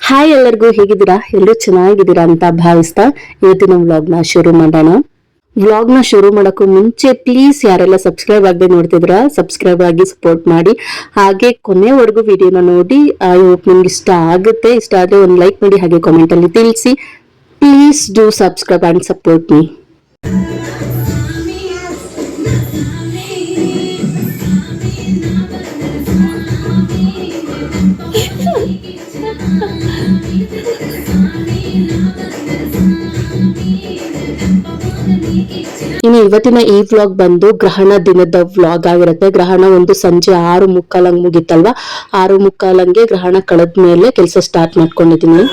Hi, ಎಲ್ಲರಿಗೂ ಹೇಗಿದ್ದೀರಾ? ಎಲ್ಲರೂ ಚೆನ್ನಾಗಿದ್ದೀರಾ ಅಂತ ಭಾವಿಸ್ತಾ ಇವತ್ತಿನ ವ್ಲಾಗ್ನ ಶುರು ಮಾಡೋಣ. ವ್ಲಾಗ್ನ ಶುರು ಮಾಡೋಕ್ಕೂ ಮುಂಚೆ ಪ್ಲೀಸ್ ಯಾರೆಲ್ಲ ಸಬ್ಸ್ಕ್ರೈಬ್ ಆಗದೆ ನೋಡ್ತಿದ್ರ ಸಬ್ಸ್ಕ್ರೈಬ್ ಆಗಿ ಸಪೋರ್ಟ್ ಮಾಡಿ. ಹಾಗೆ ಕೊನೆವರೆಗೂ ವಿಡಿಯೋನ ನೋಡಿ. ಐ ಹೋಪ್ ನಿಮ್ಗೆ ಇಷ್ಟ ಆಗುತ್ತೆ. ಇಷ್ಟ ಆದ್ರೆ ಒಂದು ಲೈಕ್ ಮಾಡಿ, ಹಾಗೆ ಕಾಮೆಂಟ್ ಅಲ್ಲಿ ತಿಳಿಸಿ. Please do subscribe and support me. ಇನ್ನು ಇವತ್ತಿನ ಈ ವ್ಲಾಗ್ ಬಂದು ಗ್ರಹಣ ದಿನದ ವ್ಲಾಗ್ ಆಗಿರುತ್ತೆ. ಗ್ರಹಣ ಒಂದು ಸಂಜೆ 6:45 ಮುಗಿತಲ್ವಾ, 6:45 ಗ್ರಹಣ ಕಳೆದ್ಮೇಲೆ ಕೆಲಸ ಸ್ಟಾರ್ಟ್ ಮಾಡ್ಕೊಂಡಿದ್ದೀನಿ.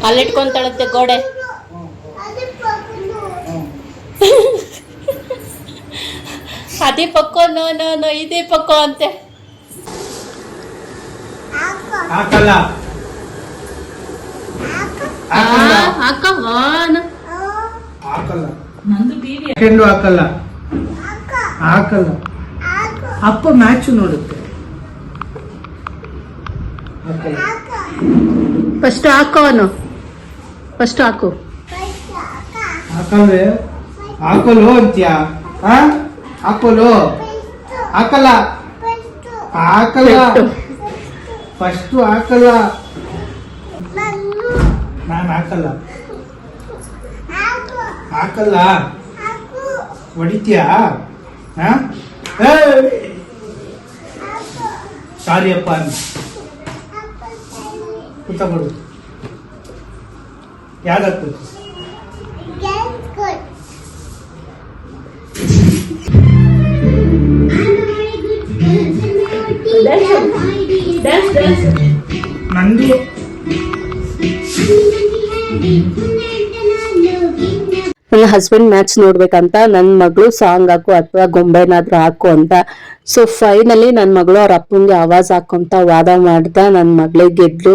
ಅಲ್ಲಿಟ್ಕೊಂತಾಳತ್ತೆ ಗೋಡೆ. ಅದೇ ಪಕ್ಕೋ ನೋ ಇದೇ ಪಕ್ಕೋ ಅಂತೆ. ಅಪ್ಪ ಮ್ಯಾಚ್ ನೋಡುತ್ತೆ. ಫಸ್ಟ್ ಹಾಕೋ ಅವನು, ಫಸ್ಟ್ ಹಾಕು. ಹಾಕಲ್ವೇ? ಹಾಕಲು ಅಂತ್ಯಾ? ಹಾಕಲು ಹಾಕಲ್ಲ, ಹಾಕಲ್ಲ, ಫಸ್ಟ್ ಹಾಕಲ್ಲ. ನಾನು ಹಾಕಲ್ಲ, ಹಾಕಲ್ಲ. ಹೊಡಿತೀಯಾ? ಸಾರಿ ಅಪ್ಪ ಕೂತಬಿಡು. ಯಾವ್ದಾಗ್ತದೆ? ನಂದಿ ನನ್ನ ಹಸ್ಬೆಂಡ್ ಮ್ಯಾಚ್ ನೋಡ್ಬೇಕಂತ ನನ್ನ ಮಗಳು ಸಾಂಗ್ ಹಾಕು ಅಥವಾ ಗೊಂಬೆನಾದ್ರೂ ಹಾಕು ಅಂತ. ಸೊ ಫೈನಲಿ ನನ್ನ ಮಗಳು ಅವ್ರ ಅಪ್ಪಂಗೆ ಆವಾಜ್ ಹಾಕೊಂತ ವಾದ ಮಾಡ್ದ. ನನ್ನ ಮಗಳಿಗೆ ಗೆದ್ಲು.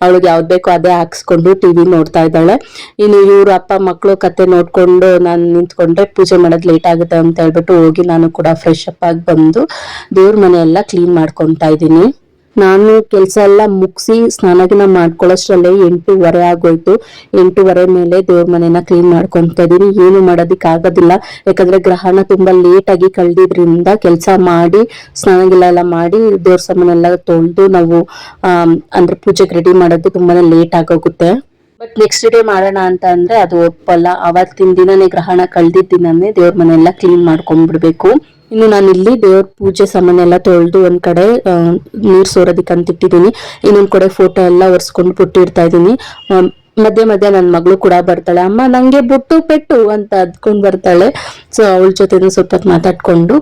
ಅವಳಿಗೆ ಯಾವ್ದು ಬೇಕೋ ಅದೇ ಹಾಕ್ಸ್ಕೊಂಡು ಟಿವಿ ನೋಡ್ತಾ ಇದ್ದಾಳೆ. ಇನ್ನು ಇವ್ರ ಅಪ್ಪ ಮಕ್ಕಳು ಕತೆ ನೋಡ್ಕೊಂಡು ನಾನು ನಿಂತ್ಕೊಂಡ್ರೆ ಪೂಜೆ ಮಾಡೋದು ಲೇಟ್ ಆಗುತ್ತೆ ಅಂತ ಹೇಳ್ಬಿಟ್ಟು ಹೋಗಿ ನಾನು ಕೂಡ ಫ್ರೆಶ್ ಅಪ್ ಆಗಿ ಬಂದು ದೇವ್ರ ಮನೆ ಎಲ್ಲ ಕ್ಲೀನ್ ಮಾಡ್ಕೊತಾ ಇದ್ದೀನಿ. ನಾನು ಕೆಲಸ ಎಲ್ಲ ಮುಗಿಸಿ ಸ್ನಾನಗಿನ ಮಾಡ್ಕೊಳ್ಳೋಷ್ಟ್ರಲ್ಲೇ 8:15 ಆಗೋಯ್ತು. 8:15 ಮೇಲೆ ದೇವ್ರ ಮನೆನ ಕ್ಲೀನ್ ಮಾಡ್ಕೊಂತ ಇದೀನಿ. ಏನು ಮಾಡೋದಿಕ್ ಆಗೋದಿಲ್ಲ, ಯಾಕಂದ್ರೆ ಗ್ರಹಣ ತುಂಬಾ ಲೇಟ್ ಆಗಿ ಕಳ್ದಿದ್ರಿಂದ ಕೆಲಸ ಮಾಡಿ ಸ್ನಾನಗಿಲ್ಲ ಎಲ್ಲ ಮಾಡಿ ದೇವ್ರ ಸಾಮಾನೆಲ್ಲ ತೊಳೆದು ನಾವು ಅಂದ್ರೆ ಪೂಜೆಗೆ ರೆಡಿ ಮಾಡೋದು ತುಂಬಾನೇ ಲೇಟ್ ಆಗೋಗುತ್ತೆ. ಬಟ್ ನೆಕ್ಸ್ಟ್ ಡೇ ಮಾಡೋಣ ಅಂತ ಅಂದ್ರೆ ಅದು ಒಪ್ಪಲ್ಲ. ಅವತ್ತಿನ ದಿನನೇ ಗ್ರಹಣ ಕಳ್ದಿದ್ದ ದಿನನೇ ದೇವ್ರ ಮನೆಯೆಲ್ಲ ಕ್ಲೀನ್ ಮಾಡ್ಕೊಂಡ್ಬಿಡ್ಬೇಕು. ಇನ್ನು ನಾನು ಇಲ್ಲಿ ದೇವ್ರ ಪೂಜೆ ಸಾಮಾನೆಲ್ಲ ತೊಳೆದು ಒಂದ್ ಕಡೆ ನೀರ್ ಸೋರೋದಿಕ್ ಅಂತ ಇಟ್ಟಿದ್ದೀನಿ. ಇನ್ನೊಂದ್ ಕಡೆ ಫೋಟೋ ಎಲ್ಲ ಒರೆಸ್ಕೊಂಡು ಬಿಟ್ಟಿರ್ತಾ ಇದ್ದೀನಿ. ಮಧ್ಯೆ ಮಧ್ಯೆ ನನ್ನ ಮಗಳು ಕೂಡ ಬರ್ತಾಳೆ. ಅಮ್ಮ ನಂಗೆ ಬೊಟ್ಟು ಪೆಟ್ಟು ಅಂತ ಅದ್ಕೊಂಡ್ ಬರ್ತಾಳೆ. ಸೊ ಅವಳ ಜೊತೆ ಸ್ವಲ್ಪ ಮಾತಾಡ್ಕೊಂಡು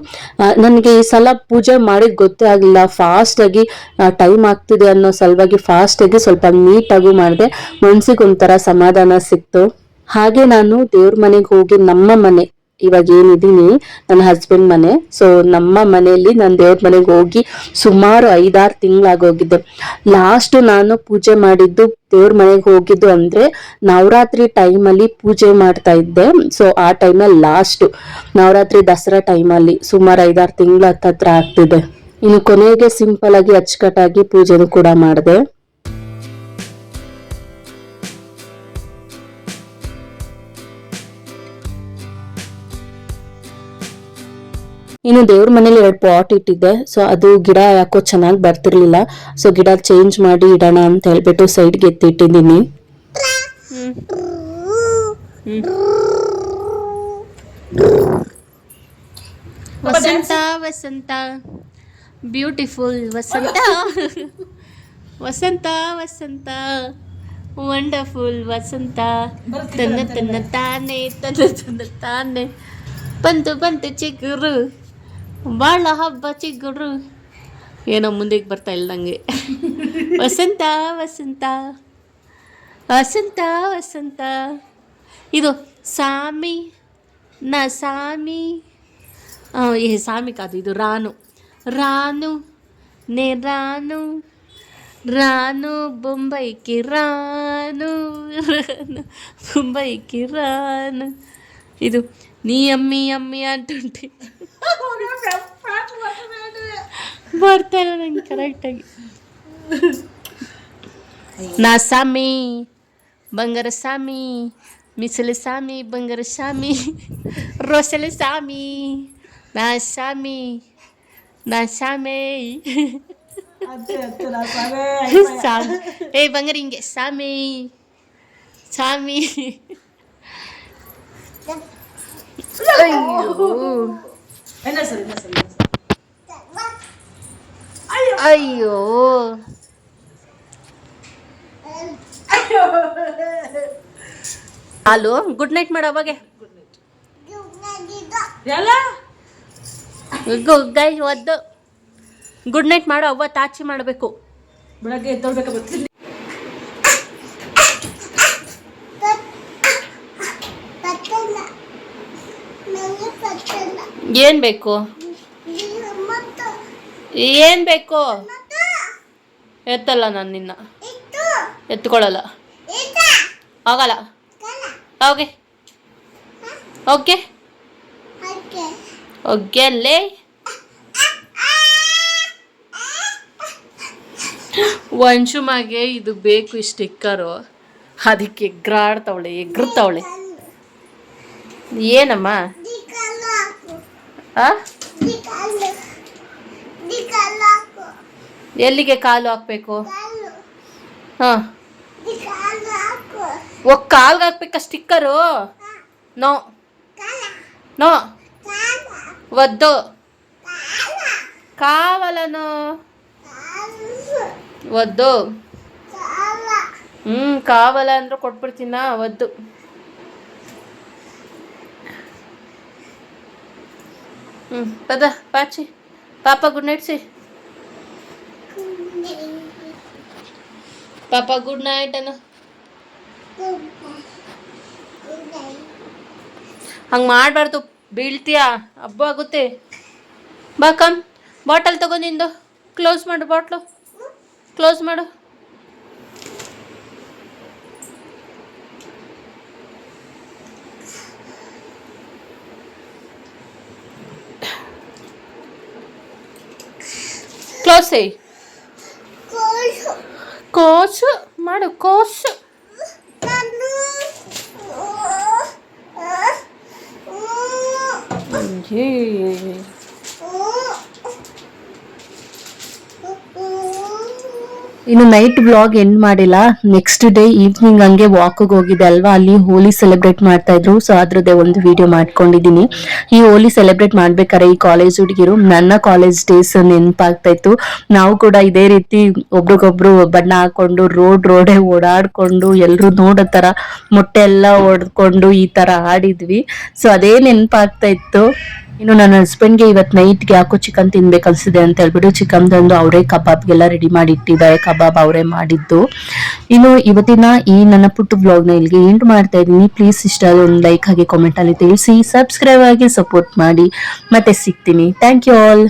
ನನ್ಗೆ ಈ ಸಲ ಪೂಜೆ ಮಾಡಿದ್ ಗೊತ್ತೇ ಆಗಿಲ್ಲ. ಫಾಸ್ಟ್ ಆಗಿ ಟೈಮ್ ಆಗ್ತಿದೆ ಅನ್ನೋ ಸಲುವಾಗಿ ಫಾಸ್ಟ್ ಆಗಿ ಸ್ವಲ್ಪ ನೀಟಾಗೂ ಮಾಡಿದೆ. ಮನ್ಸಿಗೆ ಒಂಥರ ಸಮಾಧಾನ ಸಿಕ್ತು. ಹಾಗೆ ನಾನು ದೇವ್ರ ಮನೆಗೆ ಹೋಗಿ ನಮ್ಮ ಮನೆ ಇವಾಗ ಏನಿದೀನಿ ನನ್ನ ಹಸ್ಬೆಂಡ್ ಮನೆ. ಸೊ ನಮ್ಮ ಮನೆಯಲ್ಲಿ ನಾನು ದೇವ್ರ ಮನೆಗೆ ಹೋಗಿ ಸುಮಾರು 5-6 ತಿಂಗಳಾಗೋಗಿದ್ದೆ. ಲಾಸ್ಟ್ ನಾನು ಪೂಜೆ ಮಾಡಿದ್ದು ದೇವ್ರ ಮನೆಗೆ ಹೋಗಿದ್ದು ಅಂದ್ರೆ ನವರಾತ್ರಿ ಟೈಮಲ್ಲಿ ಪೂಜೆ ಮಾಡ್ತಾ ಇದ್ದೆ. ಸೊ ಆ ಟೈಮಲ್ಲಿ ಲಾಸ್ಟ್ ನವರಾತ್ರಿ ದಸರಾ ಟೈಮಲ್ಲಿ ಸುಮಾರು 5-6 ತಿಂಗಳು ಹತ್ರ ಆಗ್ತಿದೆ. ಇನ್ನು ಕೊನೆಗೆ ಸಿಂಪಲ್ ಆಗಿ ಅಚ್ಚುಕಟ್ಟಾಗಿ ಪೂಜೆನೂ ಕೂಡ ಮಾಡಿದೆ. ಇನ್ನು ದೇವ್ರ ಮನೇಲಿ 2 ಪಾಟ್ ಇಟ್ಟಿದ್ದೆ. ಸೊ ಅದು ಗಿಡ ಯಾಕೋ ಚೆನ್ನಾಗಿ ಬರ್ತಿರ್ಲಿಲ್ಲ. ಸೊ ಗಿಡ ಚೇಂಜ್ ಮಾಡಿ ಇಡೋಣ ಅಂತ ಹೇಳ್ಬಿಟ್ಟು ಸೈಡ್ಗೆ ಎತ್ತಿಟ್ಟಿದ್ದೀನಿ. ವಸಂತ ವಸಂತ ಬ್ಯೂಟಿಫುಲ್ ವಸಂತ, ವಸಂತ ವಸಂತ ವಂಡರ್ಫುಲ್ ವಸಂತ, ತನ್ನ ತನ್ನ ತಾನೆ ತನ್ನ ತನ್ನ ತಾನೆ ಬಂತು ಬಂತು ಚಿಗುರು ಬಾಳ ಹಬ್ಬ ಚಿಗುರು. ಏನೋ ಮುಂದಕ್ಕೆ ಬರ್ತಾ ಇಲ್ಲ ನಂಗೆ. ವಸಂತ ವಸಂತ ವಸಂತ ವಸಂತ. ಇದು ಸಾಮಿ ನ ಸಾಮಿ, ಸಾಮಿ ಕಾದು, ಇದು ರಾನು ರಾನು ನೇ ರಾನು రాను బొంబాయికి రాను రాను బొంబాయికి రాను. ఇది నీ అమ్మి అమ్మి అంటుంటే ಬರ್ತಾ ಇಲ್ಲ ನಂಗೆ ಕರೆಕ್ಟಾಗಿ. ನಾ ಸಾಮಿ ಬಂಗಾರ ಸಾಮಿ, ಮಿಸಲು ಸಾಮಿ ಬಂಗಾರ ಸಾಮಿ, ರೋಸಲೆ ಸಾಮಿ, ನಾ ಸಾಮಿ ನಾ ಸಾಮಿ ಸಾಮಿ. ಏ ಬಂಗಾರ ಹಿಂಗೆ ಸಾಮಿ ಸಾಮಿ. ಅಯ್ಯೋ ಹಾಲು ಗುಡ್ ನೈಟ್ ಮಾಡು ಅವಾಗೆ. ಗೈ ಒದ್ದು ಗುಡ್ ನೈಟ್ ಮಾಡು. ಅವ್ವ ತಾಚಿ ಮಾಡಬೇಕು. ಬೆಳಗ್ಗೆ ಎದ್ದೋಳ್ಬೇಕ ಬರ್ತೀನಿ. ಏನ್ ಬೇಕು ಏನ್ ಬೇಕು? ಎತ್ತಲ್ಲ ನಾನು ನಿನ್ನ, ಎತ್ಕೊಳ್ಳಲ್ಲ, ಆಗಲ್ಲ. ಓಕೆ ಓಕೆ ಓಕೆ ಅಲ್ಲೇ. ವಂಶುಮಾಗೆ ಇದು ಬೇಕು ಈ ಸ್ಟಿಕ್ಕರು, ಅದಕ್ಕೆ ಎಗ್ರತಾವಳೆ. ಏನಮ್ಮ? ಎಲ್ಲಿಗೆ ಕಾಲು ಹಾಕ್ಬೇಕು? ಹಾಂ ಕಾಲ್ಗೆ ಹಾಕ್ಬೇಕಾ ಸ್ಟಿಕ್ಕರು? ನೋ ನೋ ಒದ್ದು ಕಾವಲನು ಒದ್ದು. ಕಾವಲ ಅಂದ್ರೆ ಕೊಟ್ಬಿಡ್ತೀನ ಒದ್ದು. ಪದ ಪಾಚಿ ಪಾಪ ಗುಡ್ ನೈಟ್ ಸಿ. ಪಾಪ ಗುಡ್ ನೈಟ್ ಅನ್ನು. ಹಂಗೆ ಮಾಡಬಾರ್ದು, ಬೀಳ್ತೀಯಾ, ಹಬ್ಬ ಆಗುತ್ತೆ. ಬಾ ಕಮ್, ಬಾಟಲ್ ತಗೋ ನಿಂದು. ಕ್ಲೋಸ್ ಮಾಡು, ಬಾಟ್ಲು ಕ್ಲೋಸ್ ಮಾಡು. ಕ್ಲೋಸ್ ಕೋಸು ಮಾಡು, ಕೋಸು. ಇನ್ನು ನೈಟ್ ವ್ಲಾಗ್ ಎಂಡ್ ಮಾಡಿಲ್ಲ. ನೆಕ್ಸ್ಟ್ ಡೇ ಈವ್ನಿಂಗ್ ಹಂಗೆ ವಾಕಿಗೆ ಹೋಗಿದ್ದೆ ಅಲ್ವಾ, ಅಲ್ಲಿ ಹೋಲಿ ಸೆಲೆಬ್ರೇಟ್ ಮಾಡ್ತಾ ಇದ್ರು. ಸೊ ಅದ್ರದ್ದೇ ಒಂದು ವಿಡಿಯೋ ಮಾಡ್ಕೊಂಡಿದ್ದೀನಿ. ಈ ಹೋಲಿ ಸೆಲೆಬ್ರೇಟ್ ಮಾಡ್ಬೇಕಾದ್ರೆ ಈ ಕಾಲೇಜ್ ಹುಡುಗಿರು ನನ್ನ ಕಾಲೇಜ್ ಡೇಸ್ ನೆನಪಾಗ್ತಾ ಇತ್ತು. ನಾವು ಕೂಡ ಇದೇ ರೀತಿ ಒಬ್ರಿಗೊಬ್ರು ಬಣ್ಣ ಹಾಕೊಂಡು ರೋಡೇ ಓಡಾಡ್ಕೊಂಡು ಎಲ್ರು ನೋಡೋ ತರ ಮೊಟ್ಟೆ ಎಲ್ಲ ಹೊಡ್ಕೊಂಡು ಈ ತರ ಆಡಿದ್ವಿ. ಸೊ ಅದೇ ನೆನಪಾಗ್ತಾ ಇತ್ತು. ಇನ್ನು ನನ್ನ ಹಸ್ಬೆಂಡ್ಗೆ ಇವತ್ತು ನೈಟ್ಗೆ ಯಾಕೋ ಚಿಕನ್ ತಿನ್ಬೇಕು ಅನ್ಸಿದೆ ಅಂತ ಹೇಳ್ಬಿಟ್ಟು ಚಿಕನ್ ತಂದು ಅವರೇ ಕಬಾಬ್ಗೆಲ್ಲ ರೆಡಿ ಮಾಡಿ ಇಟ್ಟಿದ್ದಾರೆ. ಕಬಾಬ್ ಅವರೇ ಮಾಡಿದ್ದು. ಇನ್ನು ಇವತ್ತಿನ ಈ ನನ್ನ ಪುಟ್ಟ ವ್ಲಾಗ್ನ ಇಲ್ಲಿಗೆ ಎಂಡ್ ಮಾಡ್ತಾ ಇದ್ದೀನಿ. ಪ್ಲೀಸ್ ಇಷ್ಟ ಆದ್ರೆ ಒಂದು ಲೈಕ್ ಹಾಗೆ ಕಾಮೆಂಟ್ ಅಲ್ಲಿ ತಿಳಿಸಿ, ಸಬ್ಸ್ಕ್ರೈಬ್ ಆಗಿ ಸಪೋರ್ಟ್ ಮಾಡಿ. ಮತ್ತೆ ಸಿಗ್ತೀನಿ. Thank you all.